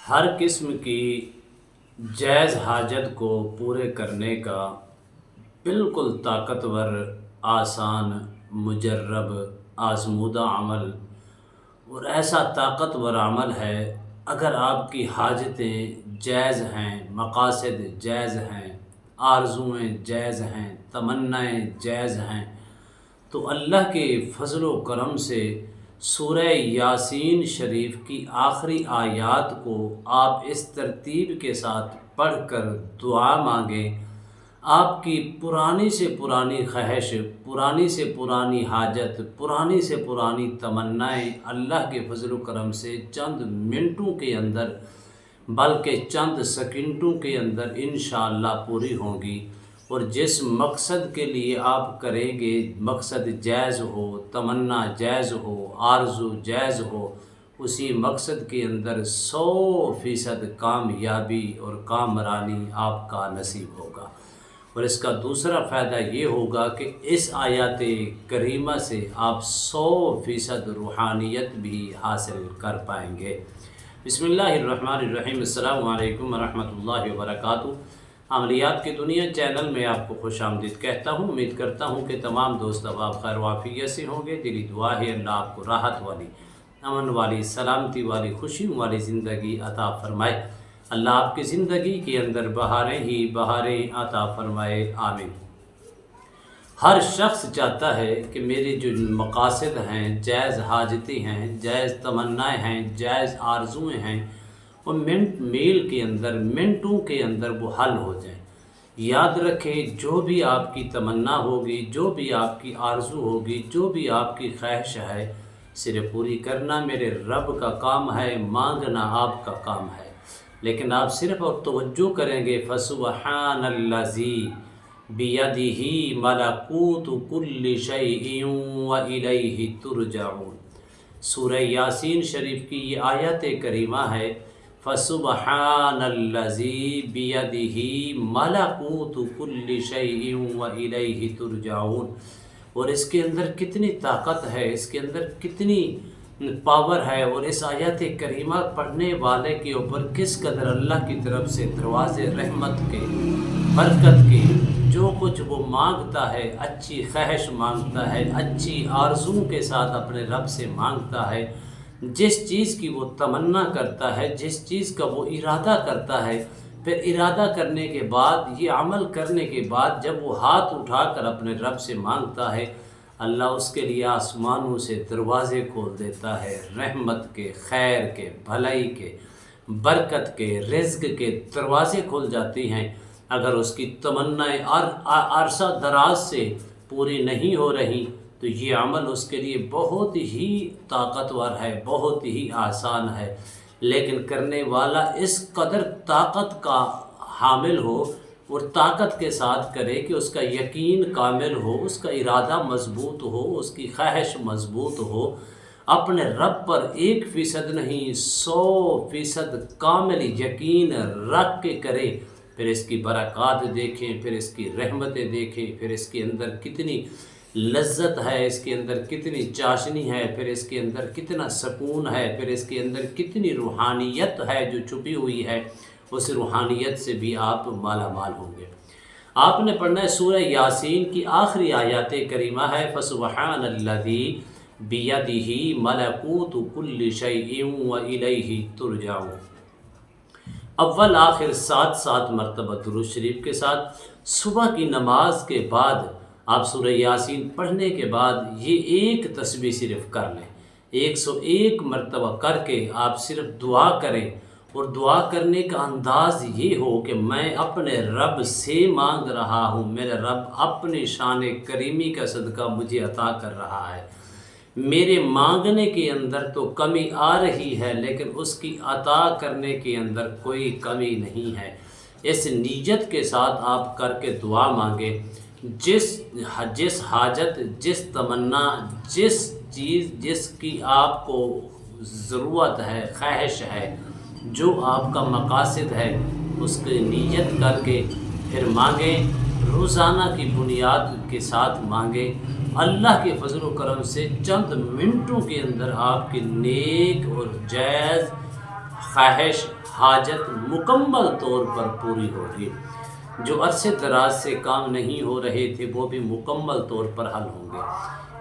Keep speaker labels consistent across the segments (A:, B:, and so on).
A: ہر قسم کی جائز حاجت کو پورے کرنے کا بالکل طاقتور، آسان، مجرب، آزمودہ عمل اور ایسا طاقتور عمل ہے۔ اگر آپ کی حاجتیں جائز ہیں، مقاصد جائز ہیں، آرزویں جائز ہیں، تمنائیں جائز ہیں، تو اللہ کے فضل و کرم سے سورہ یاسین شریف کی آخری آیات کو آپ اس ترتیب کے ساتھ پڑھ کر دعا مانگیں۔ آپ کی پرانی سے پرانی خواہش، پرانی سے پرانی حاجت، پرانی سے پرانی تمنائیں اللہ کے فضل و کرم سے چند منٹوں کے اندر بلکہ چند سیکنڈوں کے اندر انشاءاللہ پوری ہوں گی۔ اور جس مقصد کے لیے آپ کریں گے، مقصد جائز ہو، تمنا جائز ہو، آرزو جائز ہو، اسی مقصد کے اندر 100% کامیابی اور کامرانی آپ کا نصیب ہوگا۔ اور اس کا دوسرا فائدہ یہ ہوگا کہ اس آیات کریمہ سے آپ 100% روحانیت بھی حاصل کر پائیں گے۔ بسم اللہ الرحمن الرحیم۔ السلام علیکم ورحمۃ اللہ وبرکاتہ۔ عملیات کی دنیا چینل میں آپ کو خوش آمدید کہتا ہوں۔ امید کرتا ہوں کہ تمام دوست احباب خیر و عافیت سے ہوں گے۔ دلی دعا ہے اللہ آپ کو راحت والی، امن والی، سلامتی والی، خوشی والی زندگی عطا فرمائے۔ اللہ آپ کی زندگی کے اندر بہاریں ہی بہاریں عطا فرمائے، آمین۔ ہر شخص چاہتا ہے کہ میری جو مقاصد ہیں، جائز حاجتیں ہیں، جائز تمنائیں ہیں، جائز آرزویں ہیں، وہ منٹ میل کے اندر، منٹوں کے اندر وہ حل ہو جائیں۔ یاد رکھیں، جو بھی آپ کی تمنا ہوگی، جو بھی آپ کی آرزو ہوگی، جو بھی آپ کی خواہش ہے، صرف پوری کرنا میرے رب کا کام ہے، مانگنا آپ کا کام ہے۔ لیکن آپ صرف اور توجہ کریں گے، فَسُبْحَانَ الَّذِي بِيَدِهِ مَلَكُوتُ كُلِّ شَيْءٍ وَإِلَيْهِ تُرْجَعُونَ۔ سورہ یاسین شریف کی یہ آیت کریمہ ہے، فَسُبْحَانَ الَّذِي بِيَدِهِ مَلَكُوتُ كُلِّ شَيْءٍ وَإِلَيْهِ تُرْجَعُونَ۔ اور اس کے اندر کتنی طاقت ہے، اس کے اندر کتنی پاور ہے، اور اس آیت کریمہ پڑھنے والے کے اوپر کس قدر اللہ کی طرف سے دروازے رحمت کے، برکت کے، جو کچھ وہ مانگتا ہے، اچھی خواہش مانگتا ہے، اچھی آرزو کے ساتھ اپنے رب سے مانگتا ہے، جس چیز کی وہ تمنا کرتا ہے، جس چیز کا وہ ارادہ کرتا ہے، پھر ارادہ کرنے کے بعد، یہ عمل کرنے کے بعد جب وہ ہاتھ اٹھا کر اپنے رب سے مانگتا ہے، اللہ اس کے لیے آسمانوں سے دروازے کھول دیتا ہے، رحمت کے، خیر کے، بھلائی کے، برکت کے، رزق کے دروازے کھل جاتی ہیں۔ اگر اس کی تمنائیں عرصہ دراز سے پوری نہیں ہو رہی تو یہ عمل اس کے لیے بہت ہی طاقتور ہے، بہت ہی آسان ہے، لیکن کرنے والا اس قدر طاقت کا حامل ہو اور طاقت کے ساتھ کرے کہ اس کا یقین کامل ہو، اس کا ارادہ مضبوط ہو، اس کی خواہش مضبوط ہو، اپنے رب پر 1% نہیں 100% کامل یقین رکھ کے کرے، پھر اس کی برکات دیکھیں، پھر اس کی رحمتیں دیکھیں، پھر اس کے اندر کتنی لذت ہے، اس کے اندر کتنی چاشنی ہے، پھر اس کے اندر کتنا سکون ہے، پھر اس کے اندر کتنی روحانیت ہے جو چھپی ہوئی ہے، اس روحانیت سے بھی آپ مالا مال ہوں گے۔ آپ نے پڑھنا ہے سورہ یاسین کی آخری آیات کریمہ ہے، فَسُبْحَانَ الَّذِي بِيَدِهِ مَلَكُوتُ كُلِّ شَيْءٍ وَإِلَيْهِ تُرْجَعُونَ۔ اول آخر 7 مرتبہ درود شریف کے ساتھ صبح کی نماز کے بعد آپ سورہ یاسین پڑھنے کے بعد یہ ایک تسبیح صرف کر لیں، 101 مرتبہ کر کے آپ صرف دعا کریں، اور دعا کرنے کا انداز یہ ہو کہ میں اپنے رب سے مانگ رہا ہوں، میرے رب اپنی شان کریمی کا صدقہ مجھے عطا کر رہا ہے، میرے مانگنے کے اندر تو کمی آ رہی ہے لیکن اس کی عطا کرنے کے اندر کوئی کمی نہیں ہے۔ اس نیت کے ساتھ آپ کر کے دعا مانگیں، جس حاجت، جس تمنا، جس چیز جس کی آپ کو ضرورت ہے، خواہش ہے، جو آپ کا مقاصد ہے، اس کی نیت کر کے پھر مانگیں، روزانہ کی بنیاد کے ساتھ مانگیں۔ اللہ کے فضل و کرم سے چند منٹوں کے اندر آپ کی نیک اور جائز خواہش حاجت مکمل طور پر پوری ہوگی، جو عرصے دراز سے کام نہیں ہو رہے تھے وہ بھی مکمل طور پر حل ہوں گے۔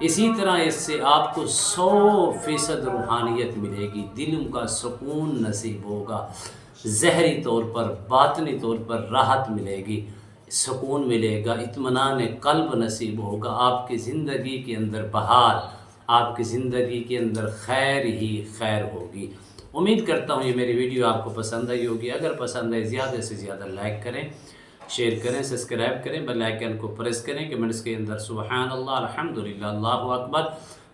A: اسی طرح اس سے آپ کو 100% روحانیت ملے گی، دل کا سکون نصیب ہوگا، ظاہری طور پر باطنی طور پر راحت ملے گی، سکون ملے گا، اطمینان قلب نصیب ہوگا، آپ کی زندگی کے اندر بہار، آپ کی زندگی کے اندر خیر ہی خیر ہوگی۔ امید کرتا ہوں یہ میری ویڈیو آپ کو پسند آئی ہوگی۔ اگر پسند آئی زیادہ سے زیادہ لائک کریں، شیئر کریں، سبسکرائب کریں، بیل آئیکن کو پریس کریں، کمنٹس کے اندر سبحان اللہ، الحمدللہ، اللہ اکبر،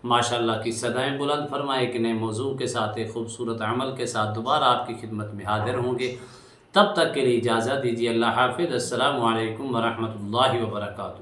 A: ماشاءاللہ کی صدائیں بلند فرمائے۔ ایک نئے موضوع کے ساتھ، ایک خوبصورت عمل کے ساتھ دوبارہ آپ کی خدمت میں حاضر ہوں گے۔ تب تک کے لیے اجازت دیجیے، اللہ حافظ، السلام علیکم ورحمۃ اللہ وبرکاتہ۔